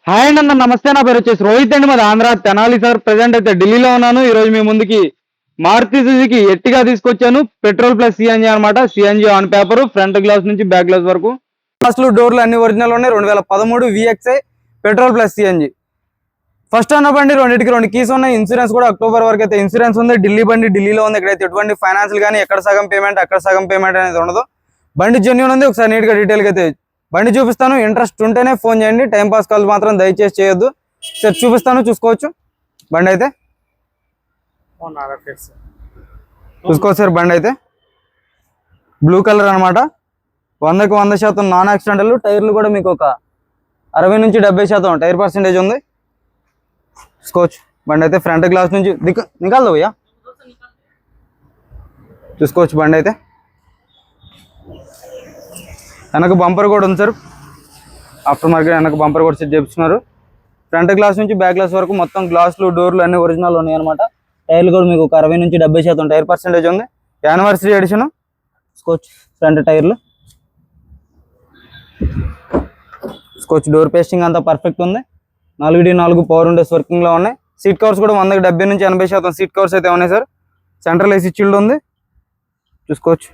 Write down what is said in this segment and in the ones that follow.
Hi అండి అన్న, నమస్తే. నా పేరు వచ్చేసి రోహిత్ అండి, మాది ఆంధ్ర తెనాలి సార్. ప్రెసెంట్ అయితే ఢిల్లీలో ఉన్నాను. ఈ రోజు మీ ముందుకి మారుతి సుజుకి ఎట్టిగా తీసుకొచ్చాను. పెట్రోల్ ప్లస్ సిఎన్జి అనమాట. CNG on paper, front glass నుంచి బ్యాక్ గ్లాస్ వరకు గ్లాసులు డోర్లు అన్ని ఒరిజినల్ ఉన్నాయి. 2013 VXI petrol plus CNG. First అన్న బండి, రెండింటికి 2 కీస్ ఉన్నాయి. ఇన్సూరెన్స్ కూడా అక్టోబర్ వరకు అయితే ఇన్సూరెన్స్ ఉంది. ఢిల్లీ బండి ఢిల్లీలో ఉంది. ఇక్కడైతే ఎటువంటి ఫైనాన్స్ కానీ ఎక్కడ సగం పేమెంట్ అక్కడ సగం పేమెంట్ అనేది ఉండదు. బండి జెన్యూన్ ఉంది. ఒకసారి నీట్గా డీటెయిల్గా అయితే బండి చూపిస్తాను. ఇంట్రెస్ట్ ఉంటేనే ఫోన్ చేయండి. టైంపాస్ కాల్ మాత్రం దయచేసి చేయొద్దు. సార్ చూపిస్తాను, చూసుకోవచ్చు. బండి అయితే చూసుకోవచ్చు సార్. బండి అయితే బ్లూ కలర్ అనమాట. 100కి 100% నాన్ యాక్సిడెంటల్. టైర్లు కూడా మీకు ఒక 60 నుంచి 70% టైర్ పర్సెంటేజ్ ఉంది. చూసుకోవచ్చు. బండి అయితే ఫ్రంట్ గ్లాస్ నుంచి నికాల్ భయ్యా, చూసుకోవచ్చు. బండి అయితే వెనక బంపర్ కూడా ఉంది సార్. ఆఫ్టర్ మార్కెట్ వెనక బంపర్ కూడా సెట్ చేస్తున్నారు. ఫ్రంట్ గ్లాస్ నుంచి బ్యాక్ గ్లాస్ వరకు మొత్తం గ్లాసులు డోర్లు అన్ని ఒరిజినల్ ఉన్నాయి అనమాట. టైర్లు కూడా మీకు ఒక 60 నుంచి 70% టైర్ పర్సెంటేజ్ ఉంది. Anniversary edition. చూసుకోవచ్చు ఫ్రంట్ టైర్లు. చూసుకోవచ్చు. డోర్ పేస్టింగ్ అంతా పర్ఫెక్ట్ ఉంది. 4x4 పవర్ విండోస్ వర్కింగ్ లో ఉన్నాయి. సీట్ కవర్స్ కూడా 100కి 70 నుంచి 80% సీట్ కవర్స్ అయితే ఉన్నాయి సార్. సెంట్రల్ ఏసీ చిల్డ్ ఉంది. చూసుకోవచ్చు.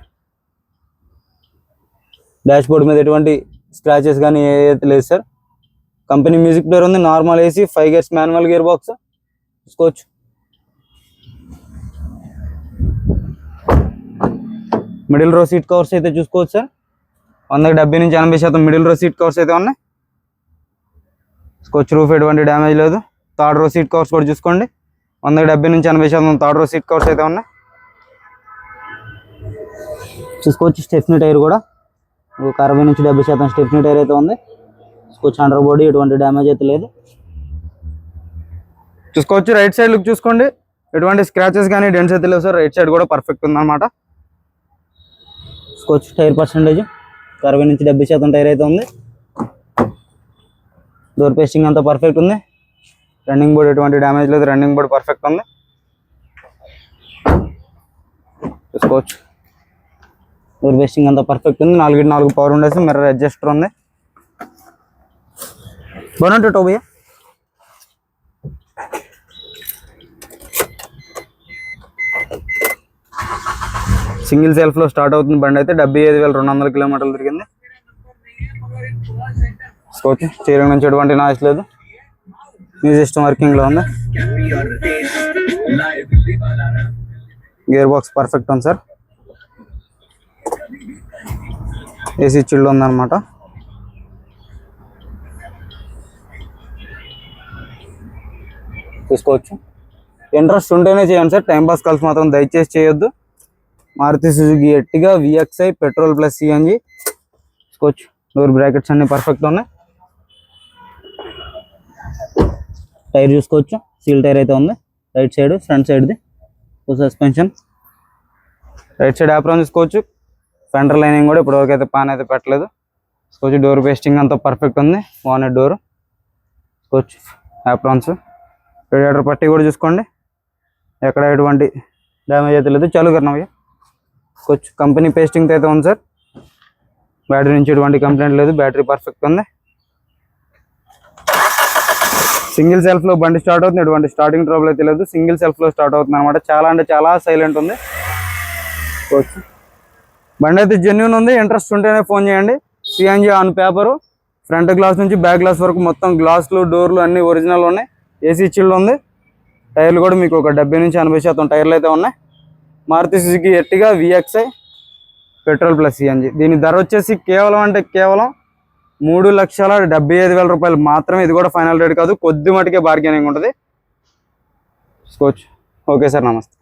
డాష్ బోర్డ్ మీద ఎటువంటి స్క్రాచెస్ కానీ ఏదైతే లేదు సార్. కంపెనీ మ్యూజిక్ ప్లేయర్ ఉంది. Normal AC, 5 gears manual gear box. చూసుకోవచ్చు. మిడిల్ రో సీట్ కవర్స్ అయితే చూసుకోవచ్చు సార్. 100కి 70 నుంచి 80% మిడిల్ రో సీట్ కవర్స్ అయితే ఉన్నాయి. చూసుకోవచ్చు. రూఫ్ ఎటువంటి డ్యామేజ్ లేదు. థర్డ్ రో సీట్ కవర్స్ కూడా చూసుకోండి. 100కి 70 నుంచి 80% థర్డ్ రో సీట్ కవర్స్ అయితే ఉన్నాయి. చూసుకోవచ్చు. స్టెప్నీ టైర్ కూడా ఒక 60 నుంచి 70% స్టెప్నీ టైర్ అయితే ఉంది. చూసుకోవచ్చు. అండర్ బాడీ ఎటువంటి డ్యామేజ్ అయితే లేదు. చూసుకోవచ్చు. రైట్ సైడ్ లుక్ చూసుకోండి. ఎటువంటి స్క్రాచెస్ కానీ డెంట్స్ అయితే లేవు సార్. రైట్ సైడ్ కూడా పర్ఫెక్ట్ ఉందన్నమాట. చూసుకోవచ్చు. టైర్ పర్సెంటేజ్ 60 నుంచి 70% టైర్ అయితే ఉంది. డోర్ పేస్టింగ్ అంతా పర్ఫెక్ట్ ఉంది. రన్నింగ్ బోర్డ్ ఎటువంటి డ్యామేజ్ లేదు. రన్నింగ్ బోర్డ్ పర్ఫెక్ట్ ఉంది. చూసుకోవచ్చు. డోర్ పేస్టింగ్ అంతా పర్ఫెక్ట్ ఉంది. 4x4 power Windows, mirror adjuster ఉంది. బోనట్ భయ్యా. సింగిల్ సెల్ఫ్ లో స్టార్ట్ అవుతుంది బండి అయితే. 75,200 కిలోమీటర్లు తిరిగింది. చూసుకోవచ్చు. స్టీరింగ్ నుంచి ఎటువంటి నాయిస్ లేదు. మ్యూజిక్ సిస్టమ్ వర్కింగ్ లో ఉంది. గేర్ బాక్స్ పర్ఫెక్ట్ ఉంది సార్. ఏసీ చిల్డ్ ఉందన్నమాట. చూసుకోవచ్చు. ఇంట్రెస్ట్ ఉంటేనే చేయండి సార్. టైంపాస్ కాల్స్ మాత్రం దయచేసి చేయొద్దు. Maruti Suzuki Ertiga VXI petrol plus CNG. చూసుకోవచ్చు. డోర్ బ్రాకెట్స్ అన్ని పర్ఫెక్ట్ ఉన్నాయి. టైర్ చూసుకోవచ్చు. సీల్ టైర్ అయితే ఉంది. రైట్ సైడ్, ఫ్రంట్ సైడ్ది సస్పెన్షన్. రైట్ సైడ్ యాప్రాన్ చూసుకోవచ్చు. ఫెండర్ లైనింగ్ కూడా ఇప్పటివరకు అయితే పాన్ అయితే పెట్టలేదు. చూసుకోవచ్చు. డోర్ పేస్టింగ్ అంతా పర్ఫెక్ట్ ఉంది. వానెట్ డోర్. చూసుకోవచ్చు. యాప్రాన్స్. రేడియేటర్ పట్టి కూడా చూసుకోండి. ఎక్కడ ఎటువంటి డ్యామేజ్ అయితే లేదు. చాలు కర్నవయ్య. చూసుకోవచ్చు. కంపెనీ పేస్టింగ్ అయితే ఉంది సార్. బ్యాటరీ నుంచి ఎటువంటి కంప్లైంట్ లేదు. బ్యాటరీ పర్ఫెక్ట్ ఉంది. సింగిల్ సెల్ఫ్ లో బండి స్టార్ట్ అవుతుంది. ఎటువంటి స్టార్టింగ్ ట్రబుల్ అయితే లేదు. సింగిల్ సెల్ఫ్ లో స్టార్ట్ అవుతుంది అనమాట. చాలా అంటే చాలా సైలెంట్ ఉంది. చూసుకోవచ్చు. బండి అయితే జెన్యూన్ ఉంది. ఇంట్రెస్ట్ ఉంటేనే ఫోన్ చేయండి. CNG on paper. Front glass నుంచి బ్యాక్ గ్లాస్ వరకు మొత్తం గ్లాసులు డోర్లు అన్ని ఒరిజినల్ ఉన్నాయి. ఏసీ చిల్డ్ ఉంది. టైర్లు కూడా మీకు ఒక 70 నుంచి 80% టైర్లు అయితే ఉన్నాయి. Maruti Suzuki Ertiga VXI petrol plus CNG. దీని ధర వచ్చేసి కేవలం 3,75,000 రూపాయలు మాత్రమే. ఇది కూడా ఫైనల్ రేట్ కాదు. కొద్ది మటుకే బార్గెనింగ్ ఉంటుంది. చూసుకోవచ్చు. ఓకే సార్, నమస్తే.